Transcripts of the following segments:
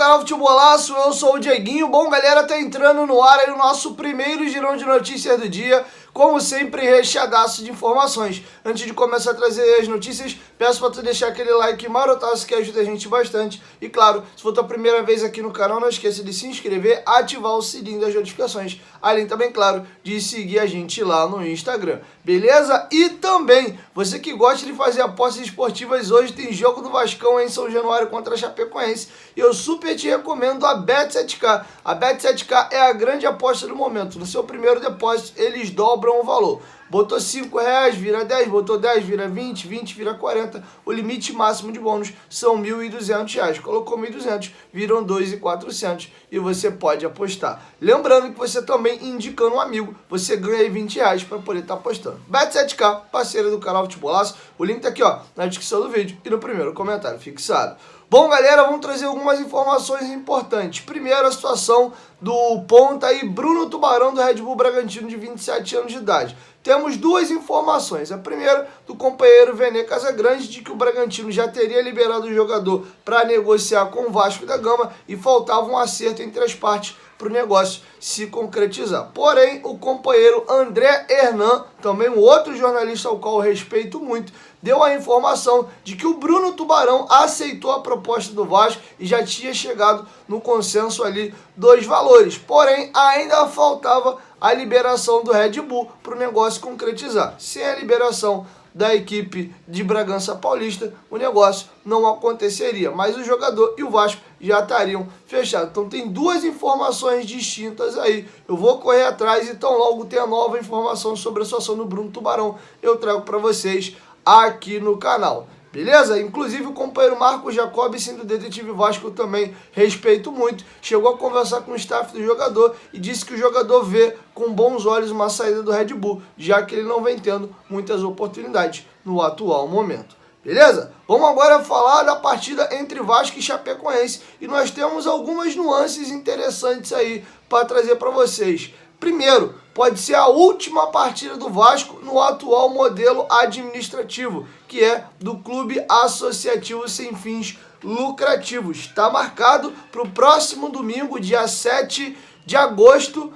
canal Futebolaço, eu sou o Dieguinho. Bom, galera, tá entrando no ar aí o nosso primeiro girão de notícias do dia, como sempre, recheadaço de informações. Antes de começar a trazer as notícias, peço para tu deixar aquele like marotaço que ajuda a gente bastante. E claro, se for tua primeira vez aqui no canal, não esqueça de se inscrever, ativar o sininho das notificações. Além também, claro, de seguir a gente lá no Instagram, beleza? E também, você que gosta de fazer apostas esportivas, hoje tem jogo do Vascão em São Januário contra a Chapecoense. E eu super te recomendo a Bet7k. A Bet7k é a grande aposta do momento. No seu primeiro depósito, eles dobram o valor. Botou R$5, vira 10, botou 10, vira 20, 20 vira 40. O limite máximo de bônus são R$1.200. Colocou 1.200, viram 2.400 e você pode apostar. Lembrando que você também, indicando um amigo, você ganha aí R$20 para poder estar apostando. Bet7k, parceira do canal Futebolaço. O link tá aqui, ó, na descrição do vídeo e no primeiro comentário fixado. Bom, galera, vamos trazer algumas informações importantes. Primeiro, a situação do ponta aí, Bruno Tubarão, do Red Bull Bragantino, de 27 anos de idade. Temos duas informações. A primeira, do companheiro Vene Casagrande, de que o Bragantino já teria liberado o jogador para negociar com o Vasco da Gama e faltava um acerto entre as partes para o negócio se concretizar. Porém, o companheiro André Hernan, também um outro jornalista ao qual eu respeito muito, deu a informação de que o Bruno Tubarão aceitou a proposta do Vasco e já tinha chegado no consenso ali dos valores. Porém, ainda faltava a liberação do Red Bull para o negócio concretizar. Sem a liberação da equipe de Bragança Paulista, o negócio não aconteceria, mas o jogador e o Vasco já estariam fechados. Então tem duas informações distintas aí. Eu vou correr atrás e tão logo ter a nova informação sobre a situação do Bruno Tubarão, eu trago para vocês aqui no canal. Beleza? Inclusive o companheiro Marcos Jacob, sendo do Detetive Vasco, eu também respeito muito. Chegou a conversar com o staff do jogador e disse que o jogador vê com bons olhos uma saída do Red Bull, já que ele não vem tendo muitas oportunidades no atual momento. Beleza? Vamos agora falar da partida entre Vasco e Chapecoense. E nós temos algumas nuances interessantes aí para trazer para vocês. Primeiro, pode ser a última partida do Vasco no atual modelo administrativo, que é do Clube Associativo Sem Fins Lucrativos. Está marcado para o próximo domingo, dia 7 de agosto,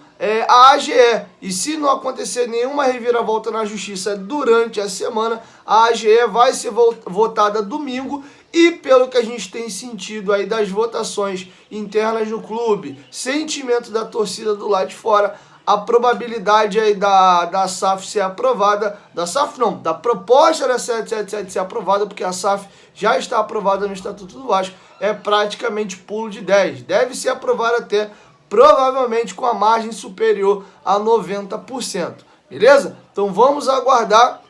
a AGE. E se não acontecer nenhuma reviravolta na justiça durante a semana, a AGE vai ser votada domingo. E pelo que a gente tem sentido aí das votações internas do clube, sentimento da torcida do lado de fora, a probabilidade aí da SAF ser aprovada, da proposta da 777 ser aprovada, porque a SAF já está aprovada no Estatuto do Vasco, é praticamente pulo de 10. Deve ser aprovada até, provavelmente, com a margem superior a 90%. Beleza? Então vamos aguardar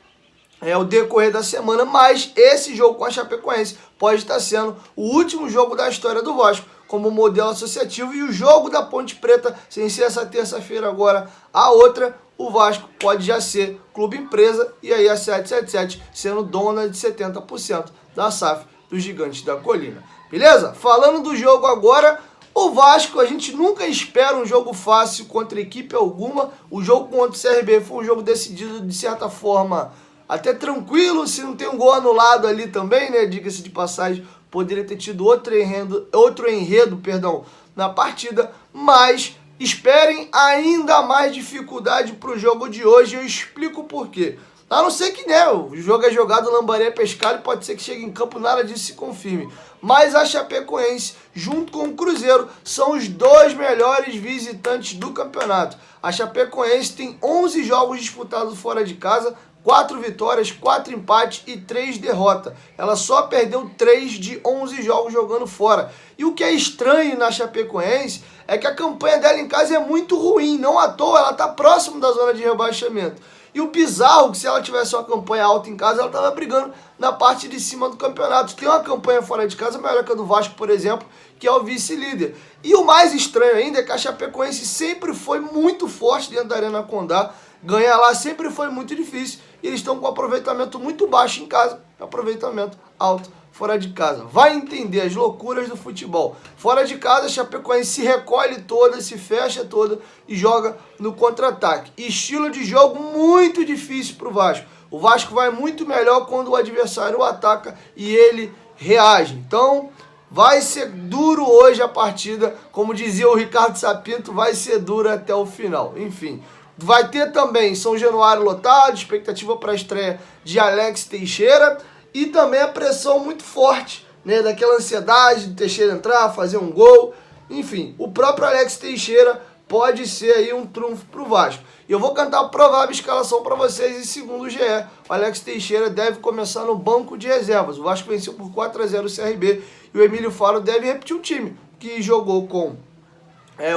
o decorrer da semana, mas esse jogo com a Chapecoense pode estar sendo o último jogo da história do Vasco como modelo associativo, e o jogo da Ponte Preta, sem ser essa terça-feira agora, a outra, o Vasco pode já ser clube empresa, e aí a 777 sendo dona de 70% da SAF dos Gigantes da Colina. Beleza? Falando do jogo agora, o Vasco, a gente nunca espera um jogo fácil contra equipe alguma. O jogo contra o CRB foi um jogo decidido de certa forma até tranquilo, se não tem um gol anulado ali também, né? Diga-se de passagem, poderia ter tido outro enredo, na partida, mas esperem ainda mais dificuldade para o jogo de hoje. Eu explico por quê. A não ser que, né, o jogo é jogado, lambaré pescado, pode ser que chegue em campo, nada disso se confirme. Mas a Chapecoense, junto com o Cruzeiro, são os dois melhores visitantes do campeonato. A Chapecoense tem 11 jogos disputados fora de casa, 4 vitórias, 4 empates e 3 derrotas. Ela só perdeu 3 de 11 jogos jogando fora. E o que é estranho na Chapecoense é que a campanha dela em casa é muito ruim. Não à toa, ela está próximo da zona de rebaixamento. E o bizarro é que se ela tivesse uma campanha alta em casa, ela estava brigando na parte de cima do campeonato. Tem uma campanha fora de casa melhor que a do Vasco, por exemplo, que é o vice-líder. E o mais estranho ainda é que a Chapecoense sempre foi muito forte dentro da Arena Condá. Ganhar lá sempre foi muito difícil. E eles estão com aproveitamento muito baixo em casa, aproveitamento alto fora de casa. Vai entender as loucuras do futebol. Fora de casa, a Chapecoense se recolhe toda, se fecha toda e joga no contra-ataque. Estilo de jogo muito difícil para o Vasco. O Vasco vai muito melhor quando o adversário ataca e ele reage. Então, Vai ser duro hoje a partida, como dizia o Ricardo Sapinto, vai ser duro até o final. Enfim, vai ter também São Januário lotado, expectativa para a estreia de Alex Teixeira e também a pressão muito forte, né, daquela ansiedade de Teixeira entrar, fazer um gol. Enfim, o próprio Alex Teixeira pode ser aí um trunfo para o Vasco. E eu vou cantar a provável escalação para vocês. E segundo o GE, o Alex Teixeira deve começar no banco de reservas. O Vasco venceu por 4-0 o CRB e o Emílio Faro deve repetir o time, que jogou com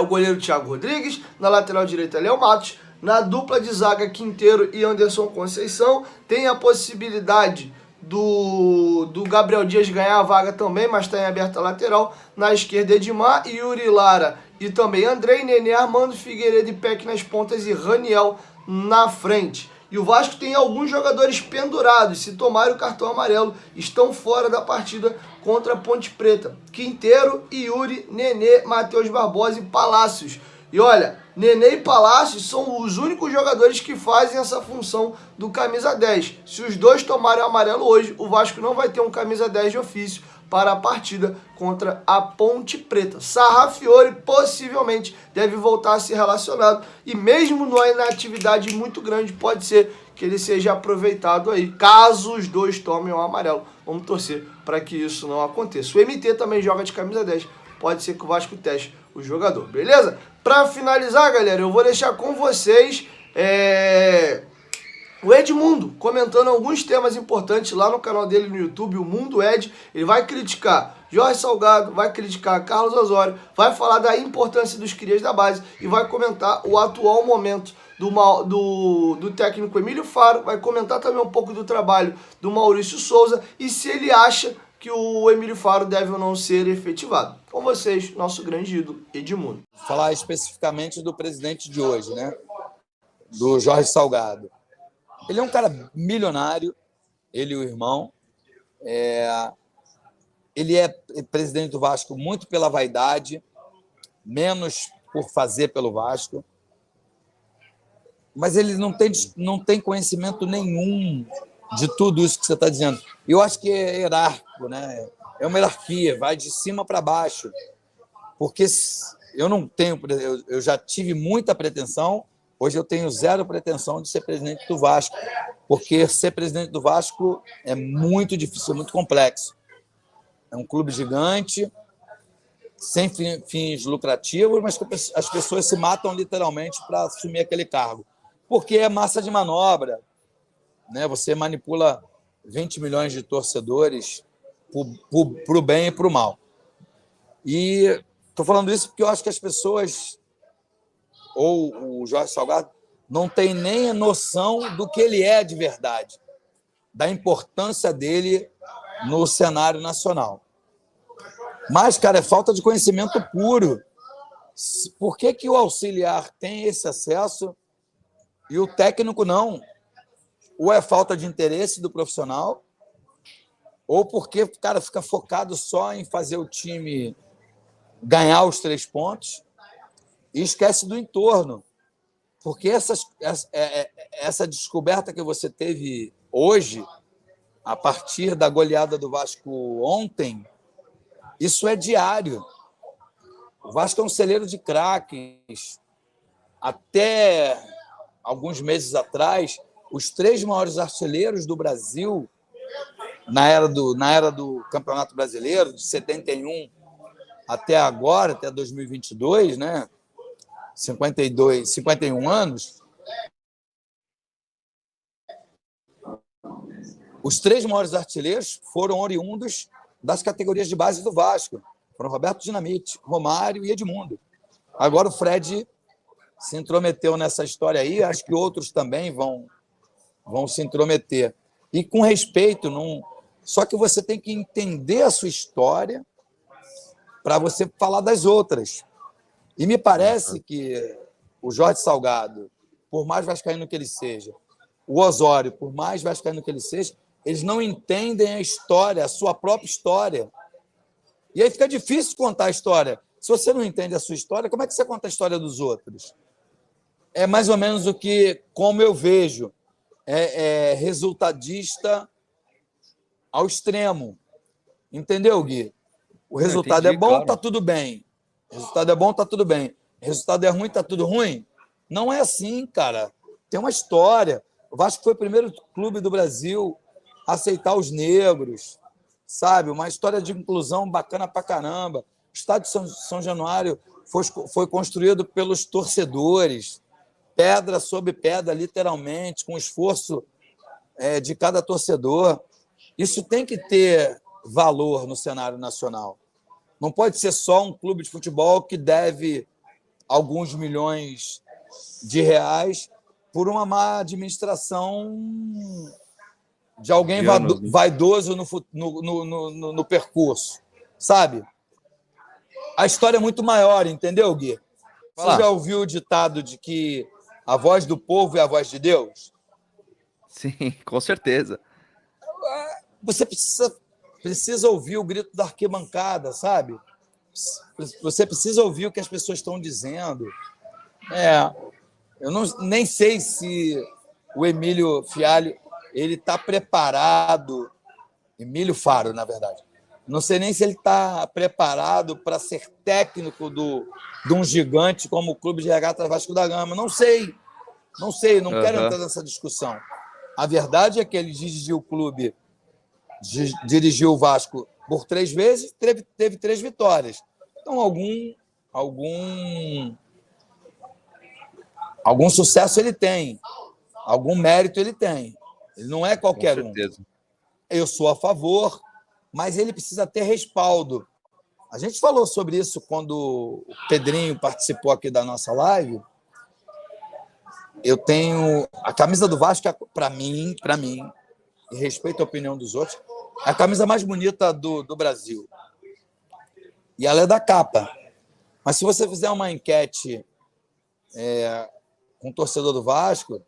o goleiro Thiago Rodrigues, na lateral direita Léo Matos, na dupla de zaga Quinteiro e Anderson Conceição. Tem a possibilidade do Gabriel Dias ganhar a vaga também, mas está em aberta lateral. Na esquerda Edmar, Yuri Lara e também Andrei, Nenê, Armando Figueiredo e Peck nas pontas e Raniel na frente. E o Vasco tem alguns jogadores pendurados, se tomarem o cartão amarelo, estão fora da partida contra a Ponte Preta. Quinteiro, Yuri, Nenê, Matheus Barbosa e Palácios. E olha, Nenê e Palácios são os únicos jogadores que fazem essa função do camisa 10. Se os dois tomarem o amarelo hoje, o Vasco não vai ter um camisa 10 de ofício para a partida contra a Ponte Preta. Sarrafiore possivelmente deve voltar a ser relacionado e mesmo numa inatividade muito grande pode ser que ele seja aproveitado aí, caso os dois tomem o amarelo. Vamos torcer para que isso não aconteça. O MT também joga de camisa 10, pode ser que o Vasco teste o jogador, beleza? Para finalizar, galera, eu vou deixar com vocês o Edmundo comentando alguns temas importantes lá no canal dele no YouTube, o Mundo Ed. Ele vai criticar Jorge Salgado, vai criticar Carlos Osório, vai falar da importância dos crias da base e vai comentar o atual momento do técnico Emílio Faro, vai comentar também um pouco do trabalho do Maurício Souza e se ele acha que o Emílio Faro deve ou não ser efetivado. Com vocês, nosso grande ídolo, Edmundo. Falar especificamente do presidente de hoje, né? Do Jorge Salgado. Ele é um cara milionário, ele e o irmão. Ele é presidente do Vasco muito pela vaidade, menos por fazer pelo Vasco. Mas ele não tem conhecimento nenhum de tudo isso que você está dizendo. Eu acho que é hierárquico, né? É uma hierarquia, vai de cima para baixo. Porque eu não tenho, eu já tive muita pretensão, hoje eu tenho zero pretensão de ser presidente do Vasco, porque ser presidente do Vasco é muito difícil, é muito complexo. É um clube gigante, sem fins lucrativos, mas que as pessoas se matam literalmente para assumir aquele cargo. Porque é massa de manobra, né? Você manipula 20 milhões de torcedores para o bem e para o mal. E estou falando isso porque eu acho que as pessoas, ou o Jorge Salgado, não tem nem a noção do que ele é de verdade, da importância dele no cenário nacional. Mas, cara, é falta de conhecimento puro. Por que o auxiliar tem esse acesso e o técnico não? Ou é falta de interesse do profissional, ou porque o cara fica focado só em fazer o time ganhar os 3 pontos e esquece do entorno. Porque essa descoberta que você teve hoje, a partir da goleada do Vasco ontem, isso é diário. O Vasco é um celeiro de craques. Até alguns meses atrás, os 3 maiores artilheiros do Brasil, na era do Campeonato Brasileiro, de 71 até agora, até 2022, né? 51 anos, os 3 maiores artilheiros foram oriundos das categorias de base do Vasco. Foram Roberto Dinamite, Romário e Edmundo. Agora o Fred se intrometeu nessa história aí, acho que outros também vão se intrometer. E com respeito, só que você tem que entender a sua história para você falar das outras. E me parece que o Jorge Salgado, por mais vascaíno que ele seja, o Osório, por mais vascaíno que ele seja, eles não entendem a história, a sua própria história. E aí fica difícil contar a história. Se você não entende a sua história, como é que você conta a história dos outros? É mais ou menos o que, como eu vejo, é resultadista ao extremo. Entendeu, Gui? O Não, resultado é entendi, bom, tá claro. tudo bem. O resultado é bom, tá tudo bem. O resultado é ruim, tá tudo ruim. Não é assim, cara. Tem uma história. O Vasco foi o primeiro clube do Brasil a aceitar os negros, sabe? Uma história de inclusão bacana pra caramba. O estádio de São Januário foi construído pelos torcedores, pedra sobre pedra, literalmente, com esforço de cada torcedor. Isso tem que ter valor no cenário nacional. Não pode ser só um clube de futebol que deve alguns milhões de reais por uma má administração de alguém De anos, né? vaidoso no percurso, sabe? A história é muito maior, entendeu, Gui? Você já Falar. ouviu o ditado de que a voz do povo é a voz de Deus? Sim, com certeza. Você precisa ouvir o grito da arquibancada, sabe? Você precisa ouvir o que as pessoas estão dizendo. Eu nem sei se o Emílio Fialho ele está preparado, Emílio Faro, na verdade. Não sei nem se ele está preparado para ser técnico de um gigante como o Clube de Regatas Vasco da Gama. Não sei, não quero Aham. entrar nessa discussão. A verdade é que ele dirigiu o clube, dirigiu o Vasco por 3 vezes, teve 3 vitórias. Então, algum sucesso ele tem, algum mérito ele tem. Ele não é Com qualquer um. certeza. Eu sou a favor, mas ele precisa ter respaldo. A gente falou sobre isso quando o Pedrinho participou aqui da nossa live. Eu tenho a camisa do Vasco, para mim, e respeito a opinião dos outros, é a camisa mais bonita do Brasil. E ela é da capa. Mas se você fizer uma enquete com o torcedor do Vasco,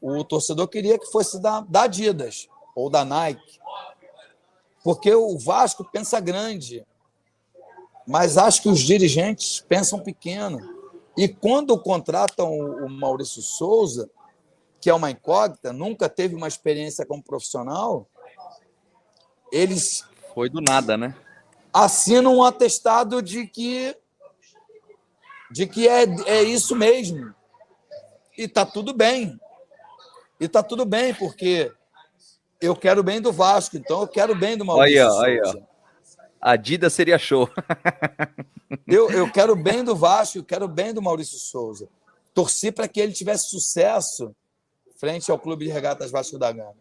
o torcedor queria que fosse da Adidas ou da Nike, porque o Vasco pensa grande, mas acho que os dirigentes pensam pequeno. E quando contratam o Maurício Souza, que é uma incógnita, nunca teve uma experiência como profissional, eles Foi do nada, né? assinam um atestado de que é isso mesmo. E está tudo bem. E está tudo bem, porque eu quero bem do Vasco, então eu quero bem do Maurício Aí, ó. Souza. Adidas seria show. Eu quero bem do Vasco, eu quero bem do Maurício Souza. Torci para que ele tivesse sucesso frente ao Clube de Regatas Vasco da Gama.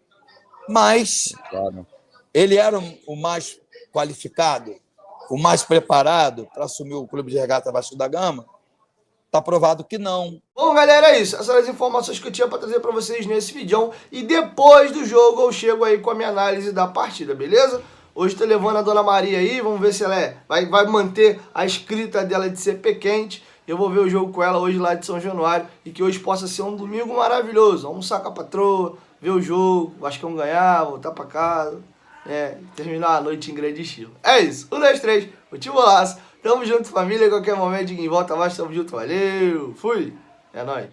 Mas Claro. ele era o mais qualificado, o mais preparado para assumir o Clube de Regatas Vasco da Gama? Está provado que não. Bom, galera, é isso. Essas são as informações que eu tinha para trazer para vocês nesse vídeo. E depois do jogo eu chego aí com a minha análise da partida, beleza? Hoje tô levando a Dona Maria aí, vamos ver se ela vai manter a escrita dela de ser pé quente. Eu vou ver o jogo com ela hoje lá de São Januário e que hoje possa ser um domingo maravilhoso. Almoçar com a patroa, ver o jogo, o Vascão ganhar, voltar para casa, terminar a noite em grande estilo. É isso, 1, 2, 3, Futebolazzo. Tamo junto, família, a qualquer momento, em volta abaixo, tamo junto, valeu, fui, é nóis.